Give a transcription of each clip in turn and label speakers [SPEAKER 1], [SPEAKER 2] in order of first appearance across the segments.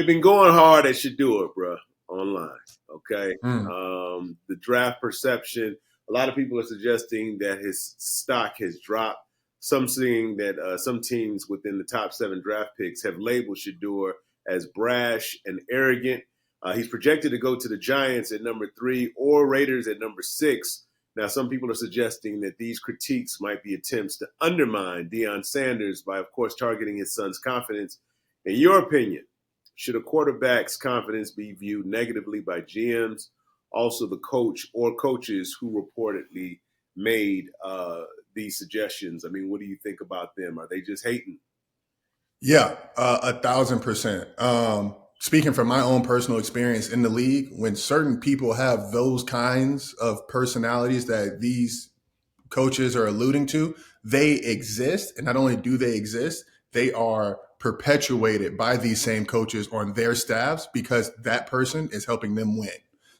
[SPEAKER 1] They've been going hard at Shedeur, bro, online. Okay.
[SPEAKER 2] Mm.
[SPEAKER 1] The draft perception, a lot of people are suggesting that his stock has dropped. Some seeing that some teams within the top 7 draft picks have labeled Shedeur as brash and arrogant. He's projected to go to the Giants at number 3 or Raiders at number 6. Now, some people are suggesting that these critiques might be attempts to undermine Deion Sanders by, of course, targeting his son's confidence. In your opinion, should a quarterback's confidence be viewed negatively by GMs? Also, the coach or coaches who reportedly made these suggestions. I mean, what do you think about them? Are they just hating?
[SPEAKER 2] Yeah, 1,000%. Speaking from my own personal experience in the league, when certain people have those kinds of personalities that these coaches are alluding to, they exist. And not only do they exist, they are perpetuated by these same coaches on their staffs because that person is helping them win.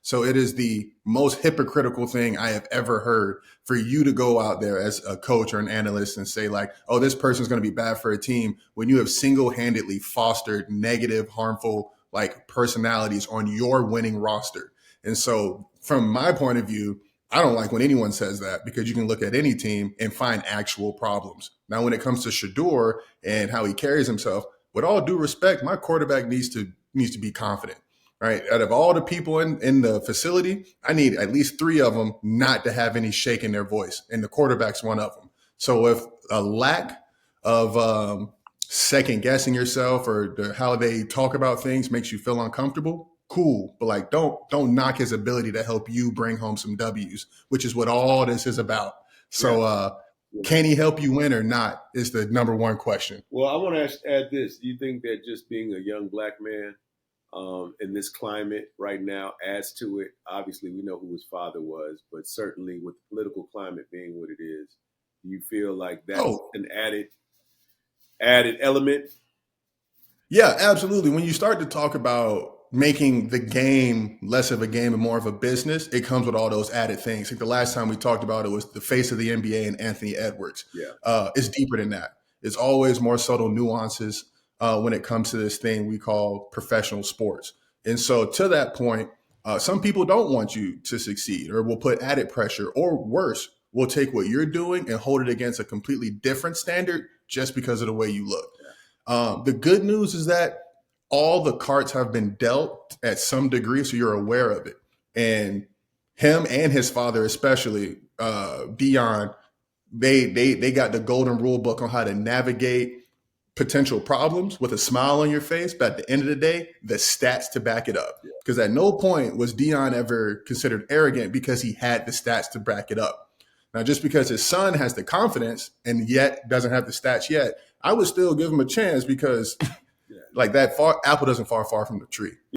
[SPEAKER 2] So it is the most hypocritical thing I have ever heard for you to go out there as a coach or an analyst and say like, oh, this person's going to be bad for a team when you have single-handedly fostered negative, harmful like personalities on your winning roster. And so from my point of view, I don't like when anyone says that because you can look at any team and find actual problems. Now, when it comes to Shedeur and how he carries himself, with all due respect, my quarterback needs to be confident, right? Out of all the people in the facility, I need at least 3 of them not to have any shake in their voice, and the quarterback's one of them. So if a lack of second guessing yourself or how they talk about things makes you feel uncomfortable, cool, but like don't knock his ability to help you bring home some W's, which is what all this is about. So can he help you win or not is the number one question.
[SPEAKER 1] Well, I want to add this. Do you think that just being a young black man in this climate right now adds to it? Obviously, we know who his father was, but certainly with the political climate being what it is, do you feel like that's an added element?
[SPEAKER 2] Yeah, absolutely. When you start to talk about making the game less of a game and more of a business, it comes with all those added things. Like the last time we talked about it was the face of the NBA and Anthony Edwards.
[SPEAKER 1] Yeah.
[SPEAKER 2] It's deeper than that. It's always more subtle nuances when it comes to this thing we call professional sports. And so to that point, some people don't want you to succeed or will put added pressure, or worse, will take what you're doing and hold it against a completely different standard just because of the way you look. The good news is that all the cards have been dealt at some degree, so you're aware of it. And him and his father, especially Deion, they got the golden rule book on how to navigate potential problems with a smile on your face. But at the end of the day, the stats to back it up. Because at no point was Deion ever considered arrogant because he had the stats to back it up. Now, just because his son has the confidence and yet doesn't have the stats yet, I would still give him a chance because like that apple doesn't fall far from the tree.